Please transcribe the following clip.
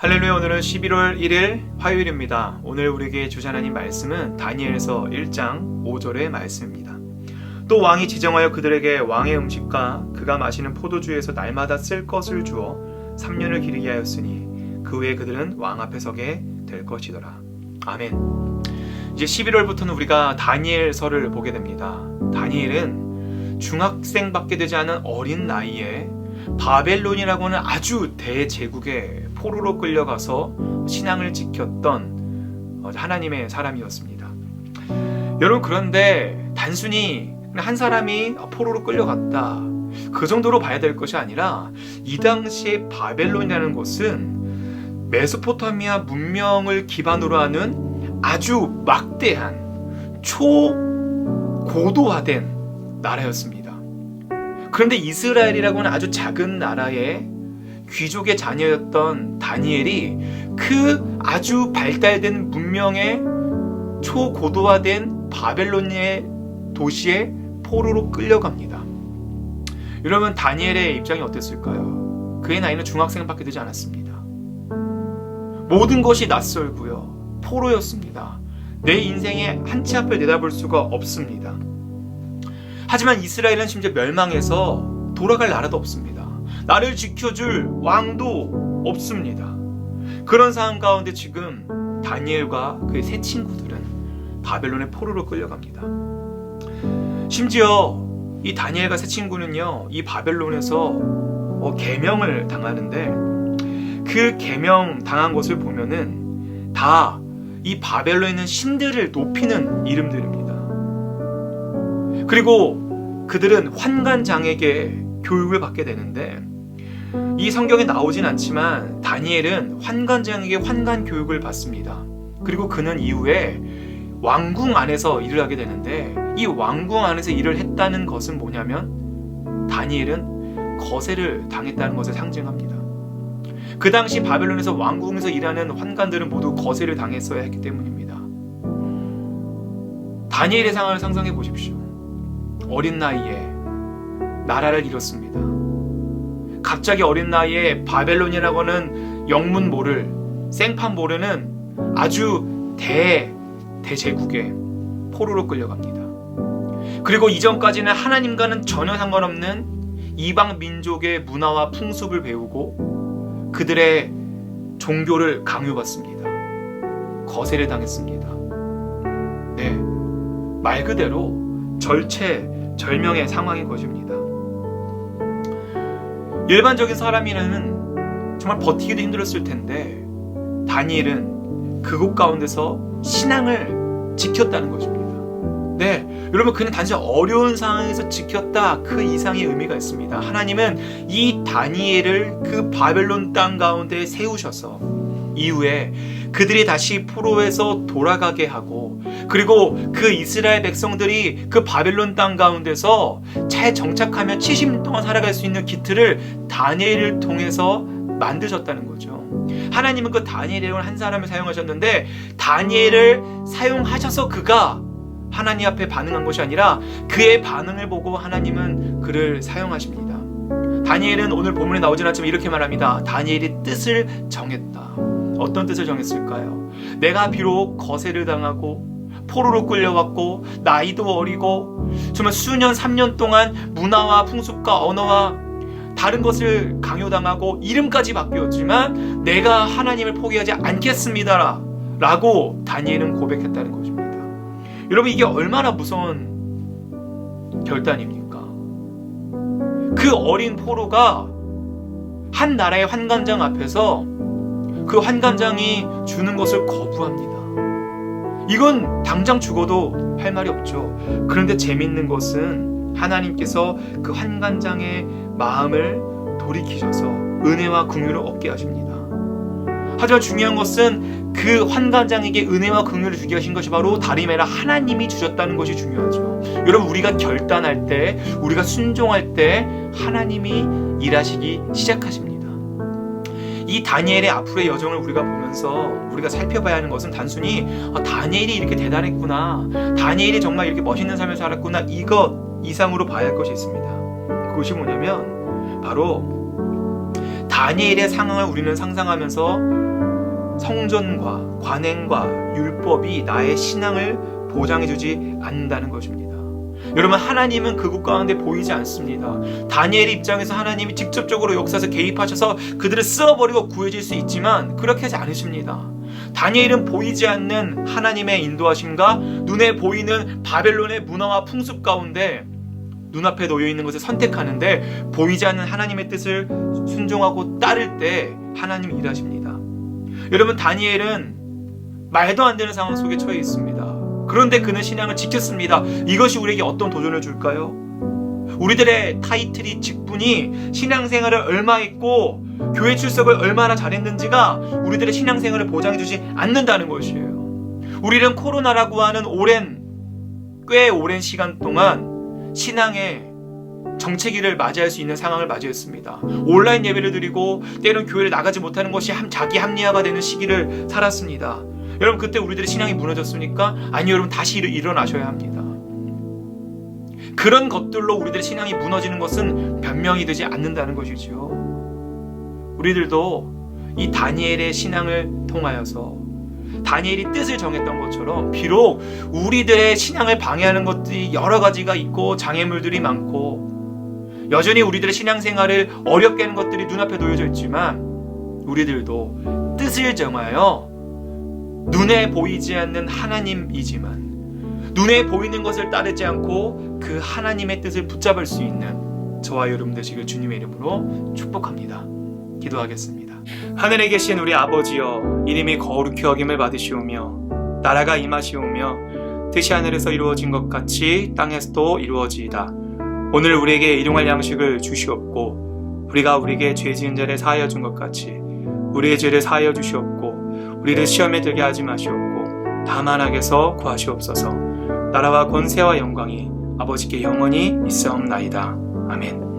할렐루야. 오늘은 11월 1일 화요일입니다. 오늘 우리에게 주신 하나님 말씀은 다니엘서 1장 5절의 말씀입니다. 또 왕이 지정하여 그들에게 왕의 음식과 그가 마시는 포도주에서 날마다 쓸 것을 주어 3년을 기르게 하였으니 그 후에 그들은 왕 앞에 서게 될 것이더라. 아멘. 이제 11월부터는 우리가 다니엘서를 보게 됩니다. 다니엘은 중학생밖에 되지 않은 어린 나이에 바벨론이라고 하는 아주 대제국의 포로로 끌려가서 신앙을 지켰던 하나님의 사람이었습니다. 여러분, 그런데 단순히 한 사람이 포로로 끌려갔다, 그 정도로 봐야 될 것이 아니라 이 당시에 바벨론이라는 곳은 메소포타미아 문명을 기반으로 하는 아주 막대한 초고도화된 나라였습니다. 그런데 이스라엘이라고 하는 아주 작은 나라의 귀족의 자녀였던 다니엘이 그 아주 발달된 문명의 초고도화된 바벨론의 도시에 포로로 끌려갑니다. 여러분, 다니엘의 입장이 어땠을까요? 그의 나이는 중학생밖에 되지 않았습니다. 모든 것이 낯설고요, 포로였습니다. 내 인생의 한 치 앞을 내다볼 수가 없습니다. 하지만 이스라엘은 심지어 멸망해서 돌아갈 나라도 없습니다. 나를 지켜줄 왕도 없습니다. 그런 상황 가운데 지금 다니엘과 그의 세 친구들은 바벨론의 포로로 끌려갑니다. 심지어 이 다니엘과 세 친구는요, 이 바벨론에서 계명을 당하는데 그 계명 당한 것을 보면은 다 이 바벨론에 있는 신들을 높이는 이름들입니다. 그리고 그들은 환관장에게 교육을 받게 되는데, 이 성경에 나오진 않지만 다니엘은 환관장에게 환관 교육을 받습니다. 그리고 그는 이후에 왕궁 안에서 일을 하게 되는데, 이 왕궁 안에서 일을 했다는 것은 뭐냐면 다니엘은 거세를 당했다는 것을 상징합니다. 그 당시 바벨론에서 왕궁에서 일하는 환관들은 모두 거세를 당했어야 했기 때문입니다. 다니엘의 상황을 상상해 보십시오. 어린 나이에 나라를 잃었습니다. 갑자기 어린 나이에 바벨론이라고 하는 영문 모를, 생판 모르는 아주 대제국의 포로로 끌려갑니다. 그리고 이전까지는 하나님과는 전혀 상관없는 이방 민족의 문화와 풍습을 배우고 그들의 종교를 강요받습니다. 거세를 당했습니다. 네, 말 그대로 절체절명의 상황인 것입니다. 일반적인 사람이라면 정말 버티기도 힘들었을 텐데 다니엘은 그곳 가운데서 신앙을 지켰다는 것입니다. 네, 여러분, 그는 단지 어려운 상황에서 지켰다, 그 이상의 의미가 있습니다. 하나님은 이 다니엘을 그 바벨론 땅 가운데 세우셔서 이후에 그들이 다시 포로에서 돌아가게 하고, 그리고 그 이스라엘 백성들이 그 바벨론 땅 가운데서 잘 정착하며 70년 동안 살아갈 수 있는 기틀을 다니엘을 통해서 만드셨다는 거죠. 하나님은 그 다니엘이라는 한 사람을 사용하셨는데, 다니엘을 사용하셔서 그가 하나님 앞에 반응한 것이 아니라 그의 반응을 보고 하나님은 그를 사용하십니다. 다니엘은 오늘 본문에 나오진 않지만 이렇게 말합니다. 다니엘이 뜻을 정했다. 어떤 뜻을 정했을까요? 내가 비록 거세를 당하고 포로로 끌려왔고 나이도 어리고 정말 수년 3년 동안 문화와 풍습과 언어와 다른 것을 강요당하고 이름까지 바뀌었지만 내가 하나님을 포기하지 않겠습니다 라고 다니엘은 고백했다는 것입니다. 여러분, 이게 얼마나 무서운 결단입니까? 그 어린 포로가 한 나라의 환관장 앞에서 그 환관장이 주는 것을 거부합니다. 이건 당장 죽어도 할 말이 없죠. 그런데 재밌는 것은 하나님께서 그 환관장의 마음을 돌이키셔서 은혜와 긍휼을 얻게 하십니다. 하지만 중요한 것은 그 환관장에게 은혜와 긍휼을 주게 하신 것이 바로 다름이 아니라 하나님이 주셨다는 것이 중요하죠. 여러분, 우리가 결단할 때, 우리가 순종할 때 하나님이 일하시기 시작하십니다. 이 다니엘의 앞으로의 여정을 우리가 보면서 우리가 살펴봐야 하는 것은 단순히 다니엘이 이렇게 대단했구나, 다니엘이 정말 이렇게 멋있는 삶을 살았구나, 이것 이상으로 봐야 할 것이 있습니다. 그것이 뭐냐면 바로 다니엘의 상황을 우리는 상상하면서 성전과 관행과 율법이 나의 신앙을 보장해주지 않는다는 것입니다. 여러분, 하나님은 그곳 가운데 보이지 않습니다. 다니엘의 입장에서 하나님이 직접적으로 역사에서 개입하셔서 그들을 쓸어버리고 구해질 수 있지만 그렇게 하지 않으십니다. 다니엘은 보이지 않는 하나님의 인도하심과 눈에 보이는 바벨론의 문화와 풍습 가운데 눈앞에 놓여있는 것을 선택하는데 보이지 않는 하나님의 뜻을 순종하고 따를 때 하나님이 일하십니다. 여러분, 다니엘은 말도 안 되는 상황 속에 처해 있습니다. 그런데 그는 신앙을 지켰습니다. 이것이 우리에게 어떤 도전을 줄까요? 우리들의 타이틀이, 직분이 신앙생활을 얼마 했고 교회 출석을 얼마나 잘했는지가 우리들의 신앙생활을 보장해주지 않는다는 것이에요. 우리는 코로나라고 하는 꽤 오랜 시간 동안 신앙의 정체기를 맞이할 수 있는 상황을 맞이했습니다. 온라인 예배를 드리고 때로는 교회를 나가지 못하는 것이 자기 합리화가 되는 시기를 살았습니다. 여러분, 그때 우리들의 신앙이 무너졌습니까? 아니요, 여러분, 다시 일어나셔야 합니다. 그런 것들로 우리들의 신앙이 무너지는 것은 변명이 되지 않는다는 것이죠. 우리들도 이 다니엘의 신앙을 통하여서 다니엘이 뜻을 정했던 것처럼 비록 우리들의 신앙을 방해하는 것들이 여러 가지가 있고 장애물들이 많고 여전히 우리들의 신앙생활을 어렵게 하는 것들이 눈앞에 놓여져 있지만 우리들도 뜻을 정하여 눈에 보이지 않는 하나님이지만 눈에 보이는 것을 따르지 않고 그 하나님의 뜻을 붙잡을 수 있는 저와 여러분 되시길 주님의 이름으로 축복합니다. 기도하겠습니다. 하늘에 계신 우리 아버지여, 이름이 거룩히 여김을 받으시오며 나라가 임하시오며 뜻이 하늘에서 이루어진 것 같이 땅에서도 이루어지이다. 오늘 우리에게 일용할 양식을 주시옵고 우리가 우리에게 죄 지은 자를 사하여 준 것 같이 우리의 죄를 사하여 주시옵고 우리를 시험에 들게 하지 마시옵고 다만 악에서 구하시옵소서. 나라와 권세와 영광이 아버지께 영원히 있사옵나이다. 아멘.